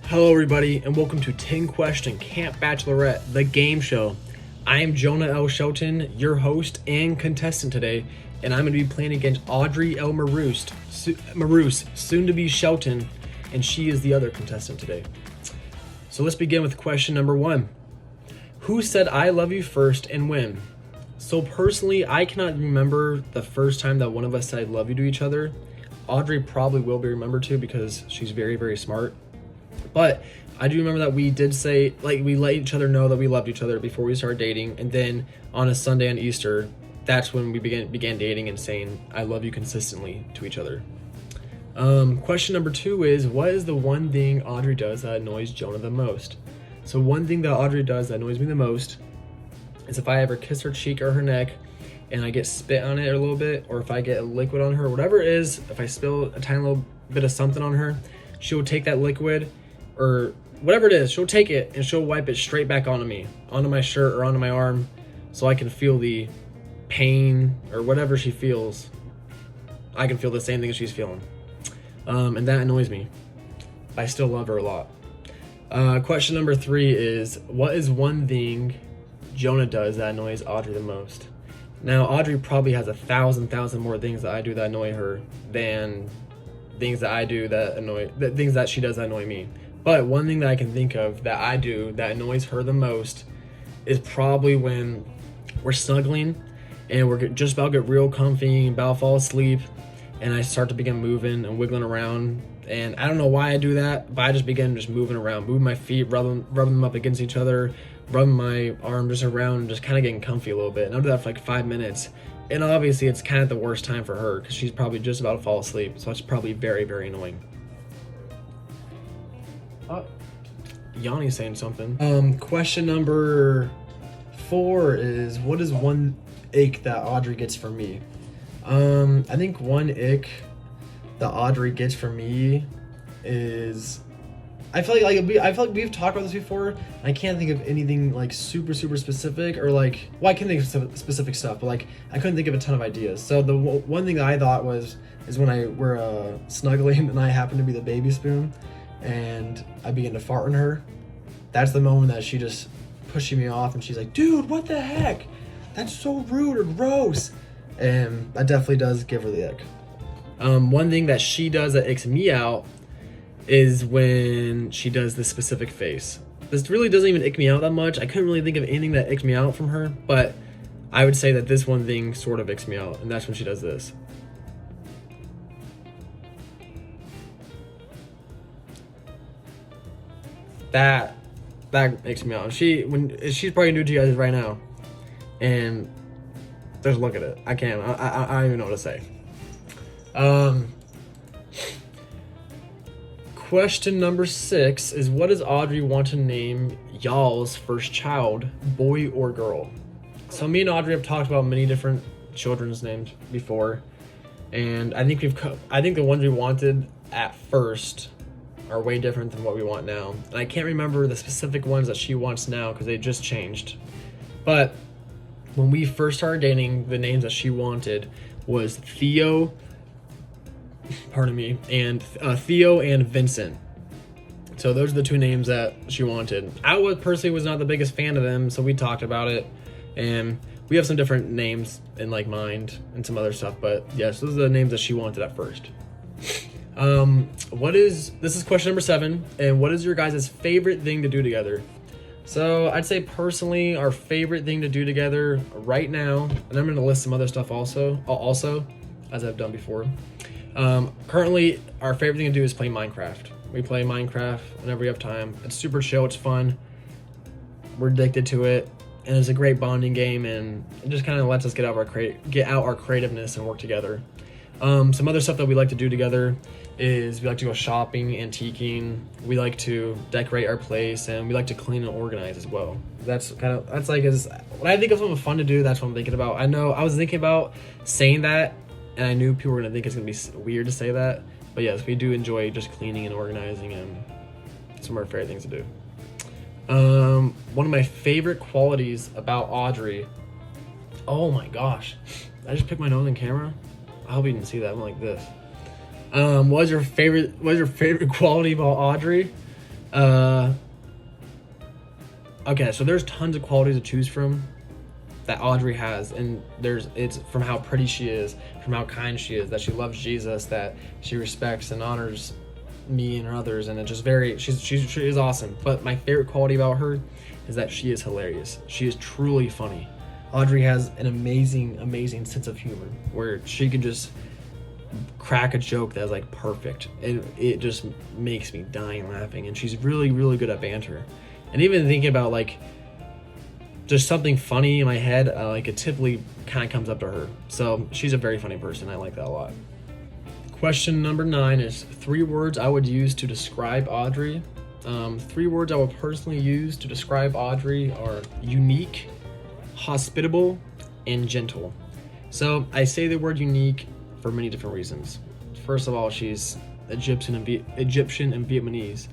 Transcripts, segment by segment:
Hello everybody and welcome to 10 Question Camp Bachelorette, the game show. I am Jonah L. Shelton, your host and contestant today, and I'm going to be playing against Audrey L. Maroose, soon to be Shelton, and she is the other contestant today. So let's begin with question number 1. Who said I love you first and when? So personally, I cannot remember the first time that one of us said I love you to each other. Audrey probably will be remembered too because she's very, very smart. But I do remember that we did say, we let each other know that we loved each other before we started dating. And then on a Sunday on Easter, that's when we began dating and saying, I love you consistently to each other. Question number 2 is, what is the one thing Audrey does that annoys Jonah the most? So one thing that Audrey does that annoys me the most is if I ever kiss her cheek or her neck and I get spit on it a little bit, or if I get a liquid on her, whatever it is, if I spill a tiny little bit of something on her, she'll take that liquid or whatever it is, she'll take it and she'll wipe it straight back onto me, onto my shirt or onto my arm, so I can feel the pain or whatever she feels. I can feel the same thing she's feeling. And that annoys me. I still love her a lot. Question number 3 is, what is one thing Jonah does that annoys Audrey the most? Now, Audrey probably has 1,000 more things that I do that annoy her than things that I do things that she does that annoy me. But one thing that I can think of that I do that annoys her the most is probably when we're snuggling and we're just about to get real comfy, about to fall asleep, and I start to begin moving and wiggling around. And I don't know why I do that, but I just begin moving around, moving my feet, rubbing them up against each other, rubbing my arm just around, just kind of getting comfy a little bit. And I'll do that for like 5 minutes. And obviously it's kind of the worst time for her because she's probably just about to fall asleep. So it's probably very, very annoying. Oh, Yanni's saying something. Question number 4 is, what is one ick that Audrey gets from me? I think one ick that Audrey gets from me is, I feel like we've talked about this before. I can't think of anything like super specific, or I can think of specific stuff, but I couldn't think of a ton of ideas. So the one thing that I thought is when we're snuggling and I happen to be the baby spoon and I begin to fart on her. That's the moment that she just pushing me off and she's like, dude, what the heck? That's so rude or gross. And that definitely does give her the ick. One thing that she does that icks me out is when she does this specific face. This really doesn't even ick me out that much. I couldn't really think of anything that icks me out from her, but I would say that this one thing sort of icks me out, and that's when she does this. That makes me out. She's probably new to you guys right now, and just look at it. I can't. I don't even know what to say. Question number 6 is, what does Audrey want to name y'all's first child, boy or girl? So me and Audrey have talked about many different children's names before, and I think the ones we wanted at first are way different than what we want now. And I can't remember the specific ones that she wants now because they just changed. But when we first started dating, the names that she wanted was Theo and Vincent. So those are the 2 names that she wanted. I personally was not the biggest fan of them, so we talked about it, and we have some different names in mind and some other stuff, but yes, those are the names that she wanted at first. This is question number 7, and what is your guys' favorite thing to do together? So I'd say personally our favorite thing to do together right now, and I'm going to list some other stuff also as I've done before. Currently our favorite thing to do is play Minecraft. We play Minecraft whenever we have time. It's super chill, it's fun, we're addicted to it, and it's a great bonding game, and it just kind of lets us get out our creativeness and work together. Some other stuff that we like to do together is we like to go shopping, antiquing, we like to decorate our place, and we like to clean and organize as well. When I think of something fun to do, that's what I'm thinking about. I know I was thinking about saying that, and I knew people were going to think it's going to be weird to say that. But yes, we do enjoy just cleaning and organizing, and some of our favorite things to do. One of my favorite qualities about Audrey, oh my gosh, I just picked my nose in camera. I hope you didn't see that. I'm like this. What is your favorite quality about Audrey? Uh, okay, so there's tons of qualities to choose from that Audrey has, and it's from how pretty she is, from how kind she is, that she loves Jesus, that she respects and honors me and others, and it's just she is awesome. But my favorite quality about her is that she is hilarious. She is truly funny. Audrey has an amazing sense of humor where she can just crack a joke that's like perfect. It just makes me dying laughing, and she's really good at banter. And even thinking about like just something funny in my head, like it typically kind of comes up to her. So she's a very funny person. I like that a lot. Question number 9 is 3 words I would use to describe Audrey. 3 words I would personally use to describe Audrey are unique, hospitable, and gentle. So I say the word unique for many different reasons. First of all, she's Egyptian and Vietnamese,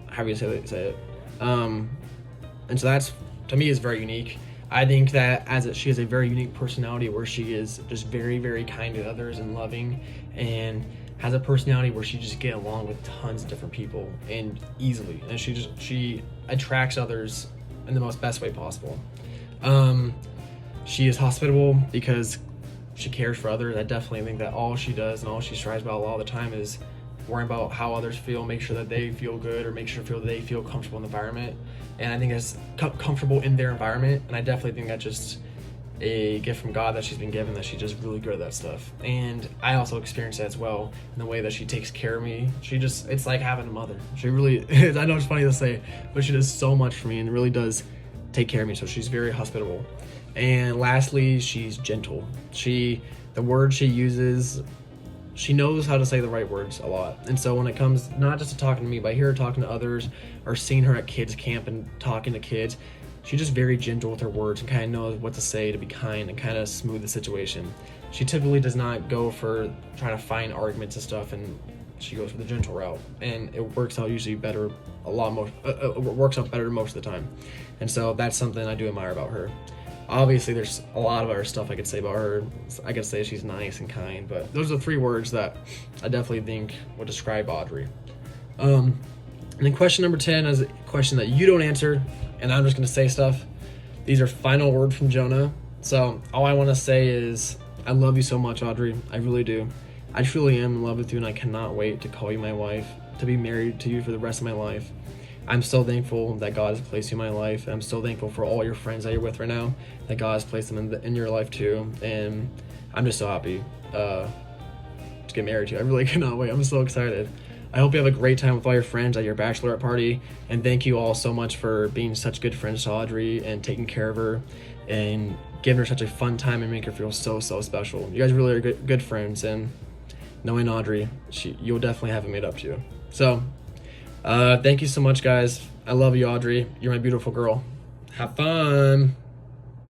however you say it. And so that's, to me, is very unique. I think that she has a very unique personality where she is just very kind to others and loving, and has a personality where she just get along with tons of different people and easily, and she attracts others in the best way possible. She is hospitable because she cares for others. I definitely think that all she does and all she strives about a lot of the time is worrying about how others feel, make sure that they feel good, or make sure that they feel comfortable in the environment. And I think it's comfortable in their environment, and I definitely think that's just a gift from God that she's been given, that she's just really good at that stuff. And I also experience that as well in the way that she takes care of me. It's like having a mother. She really I know it's funny to say, but she does so much for me and really does take care of me. So she's very hospitable. And lastly, she's gentle. The words she uses, she knows how to say the right words a lot. And so when it comes not just to talking to me, but I hear her talking to others or seeing her at kids camp and talking to kids, she's just very gentle with her words and kind of knows what to say to be kind and kind of smooth the situation. She typically does not go for trying to find arguments and stuff, and she goes for the gentle route, and it works out usually better it works out better most of the time. And so that's something I do admire about her. Obviously, there's a lot of other stuff I could say about her. I could say she's nice and kind, but those are 3 words that I definitely think would describe Audrey. And then question number 10 is a question that you don't answer, and I'm just going to say stuff. These are final words from Jonah. So all I want to say is I love you so much, Audrey. I really do. I truly am in love with you, and I cannot wait to call you my wife, to be married to you for the rest of my life. I'm so thankful that God has placed you in my life. I'm so thankful for all your friends that you're with right now, that God has placed them in your life too. And I'm just so happy to get married to you. I really cannot wait. I'm so excited. I hope you have a great time with all your friends at your bachelorette party. And thank you all so much for being such good friends to Audrey and taking care of her and giving her such a fun time and make her feel so special. You guys really are good friends, and knowing Audrey, you'll definitely have it made up to you. So thank you so much, guys. I love you, Audrey. You're my beautiful girl. Have fun.